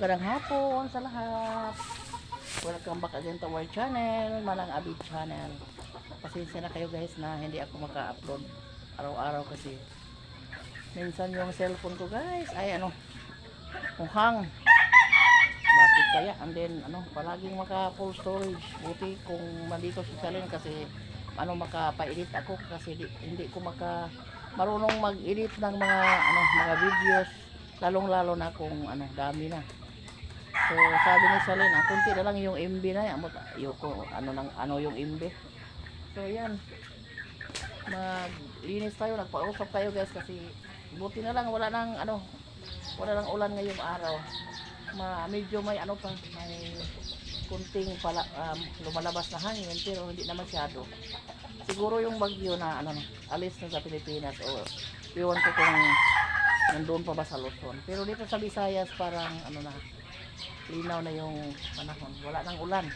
magandang hapon sa lahat. Welcome back again to our channel, Manang Abid channel. Pasensya na kayo guys na hindi ako maka-upload araw-araw kasi minsan yung cellphone ko guys ay mukhang bakit kaya, and then palaging maka full storage. Buti kung mandito si Salin kasi maka-edit ako kasi hindi ko marunong mag-edit ng mga videos, lalong-lalo na kung dami na. So sabi ni Salin, kunti na lang yung MB na yan. Yung MB. So yan. Maglinis tayo, nagpa-usap tayo guys kasi buti na lang wala nang ulan ngayong araw. Medyo may may kunting lumalabas na hangin pero hindi na masyado. Siguro yung bagyo na alis na sa Pilipinas o iwan ko kung nandoon pa ba sa Luzon. Pero dito sa Visayas parang linaw na yung panahon. Wala nang ulan.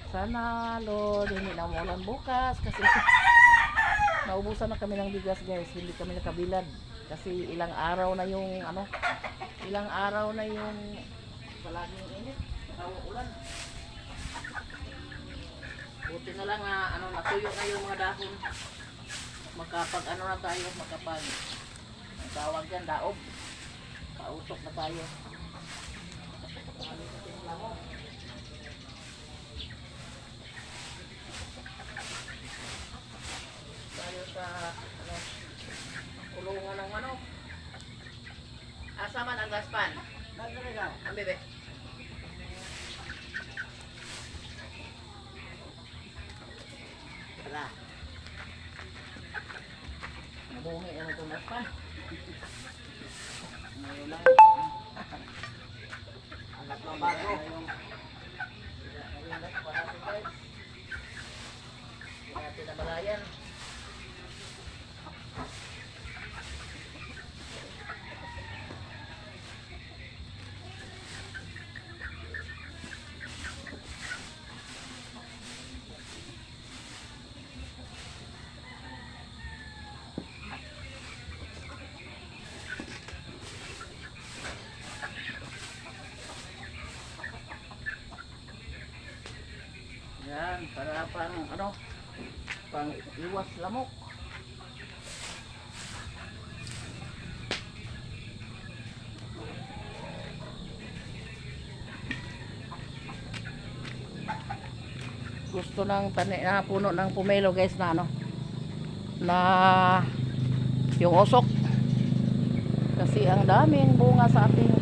Sana Lord hindi na umulan bukas kasi naubusan na kami ng bigas guys. Hindi kami nakabilad kasi ilang araw na yung palaging init, ulan. Buti na lang natuyo na yung mga dahon. Makapag na tayo, ang tawag yan, daob. Pautok na tayo. Tayo sa kulungan ng manok. Asa man ang gaspan? Ang bebe. Tara. Nabungi ang itong gaspan. Ngayon lang. Anak ng bago. Anak pa natin guys. Hindi natin nabalayan. Yan, para pang iwas lamok. Gusto ng puno ng pumelo guys na yung usok. Kasi ang daming bunga sa ating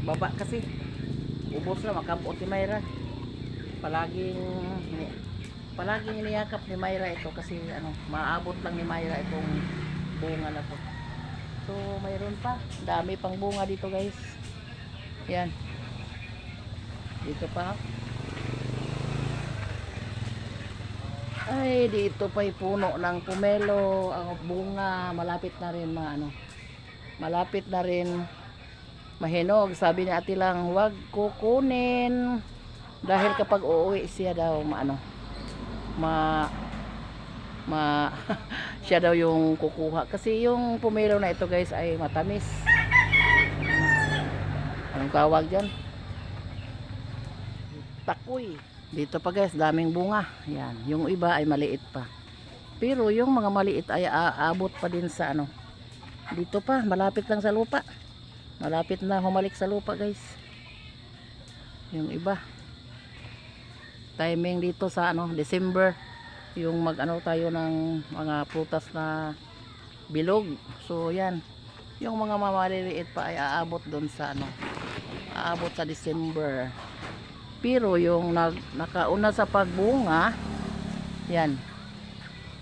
baba kasi ubos na makampot ni Mayra. Palaging niyakap ni Mayra ito kasi maabot lang ni Mayra itong bunga na to. So mayroon pa, dami pang bunga dito guys. Yan, dito pa ay dito pa puno ng pumelo ang bunga. Malapit na rin malapit na rin mahinog. Sabi ni ate lang wag kukunin dahil kapag uuwi siya daw siya daw yung kukuha kasi yung pumelo na ito guys ay matamis. Anong tawag dyan? Takoy. Dito pa guys daming bunga. Yan, yung iba ay maliit pa pero yung mga maliit ay aabot pa din sa dito pa, malapit lang sa lupa. Malapit na humalik sa lupa guys. Yung iba timing dito sa December yung tayo ng mga prutas na bilog. So yan, yung mga maliliit pa ay aabot doon sa aabot sa December. Pero yung nakauna sa pagbunga yan,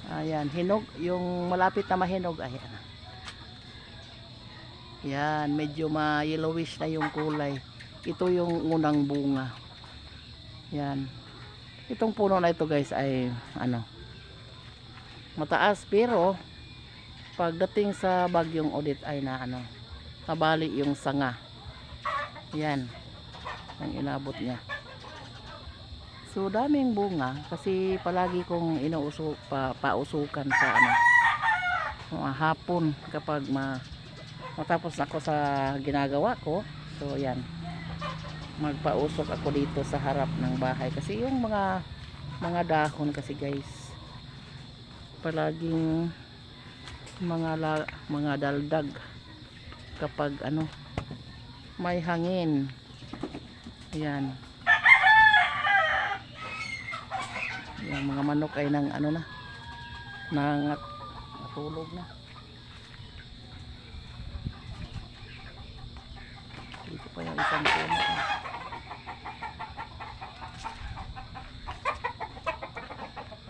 ayan, hinog, yung malapit na mahinog ayan. Yan, medyo ma-yellowish na yung kulay. Ito yung unang bunga. Yan. Itong puno na ito guys ay mataas pero pagdating sa bagyong Odette ay nabali yung sanga. Yan. Ang inabot niya. So daming bunga kasi palagi kong pausukan sa ano, mga hapon kapag matapos ako sa ginagawa ko. So yan, magpausok ako dito sa harap ng bahay kasi yung mga dahon kasi guys, palaging mga daldag kapag ano, may hangin. Yan. Yung mga manok ay nang ano na, natulog na. Dito pa yung isang puno.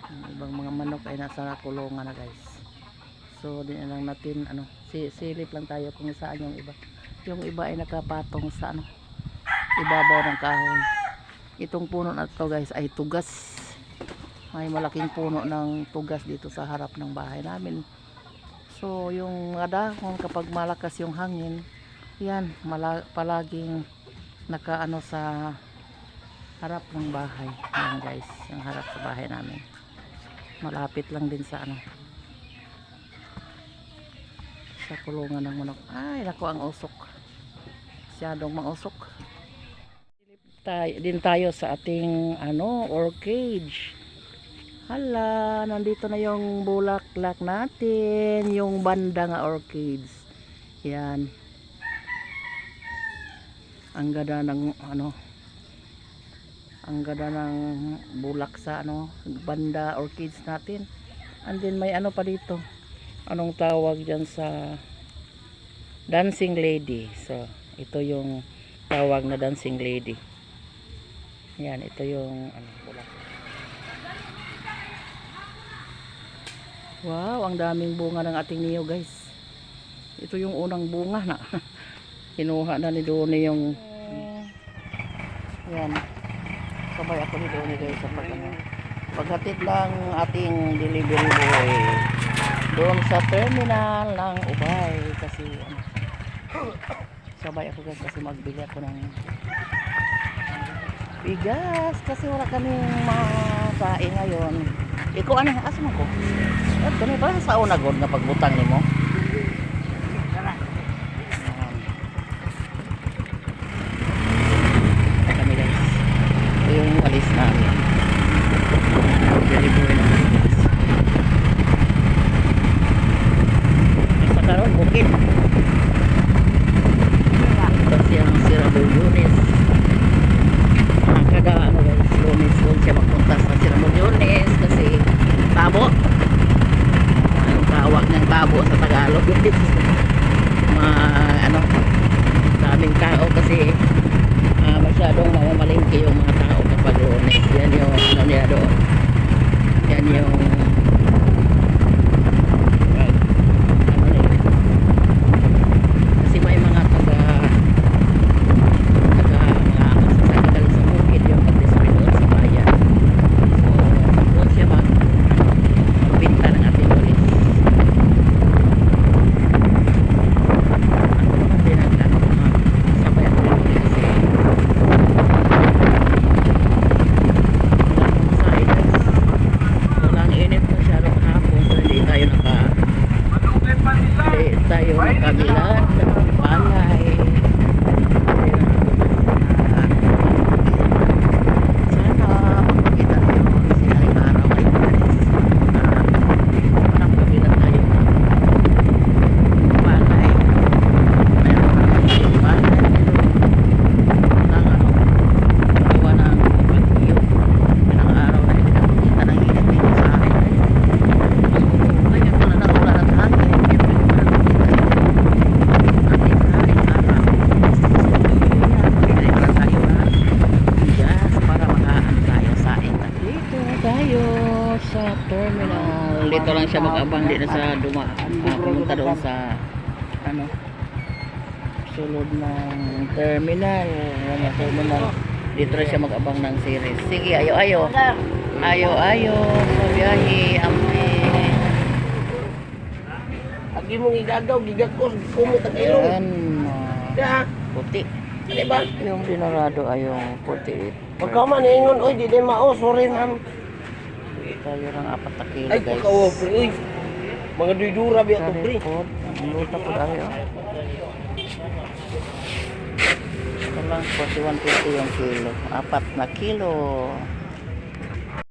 Yung ibang mga manok ay nasa kulungan na guys. So din lang natin ano, silip lang tayo kung saan yung iba. Yung iba ay nakapatong sa ano, ibabaw ng kahoy. Itong puno na to guys ay tugas. May malaking puno ng tugas dito sa harap ng bahay namin. So yung mga dahon kapag malakas yung hangin, yan palaging nakaano sa harap ng bahay. Yan guys, yung harap sa bahay namin. Malapit lang din sa ano, sa kulungan ng manok. Ay naku, ang usok, masyadong mausok. Din tayo sa ating ano, orchid. Hala, nandito na yung bulaklak natin, yung banda nga orchids. Yan, ang ganda ng ano, ang ganda ng bulak sa ano, banda orchids natin. And then may ano pa dito, anong tawag dyan sa dancing lady. So ito yung tawag na dancing lady. Yan, ito yung ano, bulak. Wow, ang daming bunga ng ating niyo guys. Ito yung unang bunga na kinuha na ni Doni yung yan. Sabay ako ni Doni guys sa paghatid ng ating delivery boy doon sa terminal ng Ubay kasi sabay ako guys kasi magbili ako ng bigas kasi wala kaming masain ngayon. Ikaw ano, asa mo ko? At kani ba sa una god nga pagbutang nimo? Kami guys. Ito yung walis namin. Delivery na kami guys. Sa karon bukid. Kasi ang Sirabul Yunes. Kada ano guys, Lunes doon siya magpunta sa Sirabul Yunes kasi tabo. Ang tawag ng tabo sa Tagalog. Ano, daming tao kasi masyadong mamamalingki yung mga tao kapag Lunes. Yan yung ano niya doon. Yan yung ano niya. Kasi may mga taga masasakal sa bukid yung pag-display doon sa bayan. So doon siya magbinta ng ating ulis. Ako naman din ang sabay ako ulit kasi walang init masyadong hapon so hindi tayo nakabilad ng palay. Sana magpakita tayo kasi ngayong araw ay kabilan tayo ng palay. Meron naman tayong palay ng ano, iwa ng bagyo. Ilang araw na hindi nakikita ng init dito sa akin. So ngayon wala na ulan at hangin. Pero hindi ko nakikita yung ating haring araw. So yan, pagkakita tayo na bigas para makaano tayo sa ita. Dito tayo sa terminal. Dito lang siya mag-abang, di na sa pumunta doon sa ano, sulod ng terminal. Dito rin siya mag-abang ng series. Sige, ayo-ayo. Ayo-ayo sa biyahe, ampe. Agi mong igagaw, gigakos, kumot ang ilong. Yan, puti. Di ba? Yung dinarado ay yung 48. Pagka man ingon, oy, di mao, sorry ma'am. Tayo ng 4 na kilo Ay, guys. pagkawa, pre, uy. Mga duydura biya to, pre. Karipod. Ang luta po dahil oh. Ito lang 41.50 yung kilo. 4 na kilo.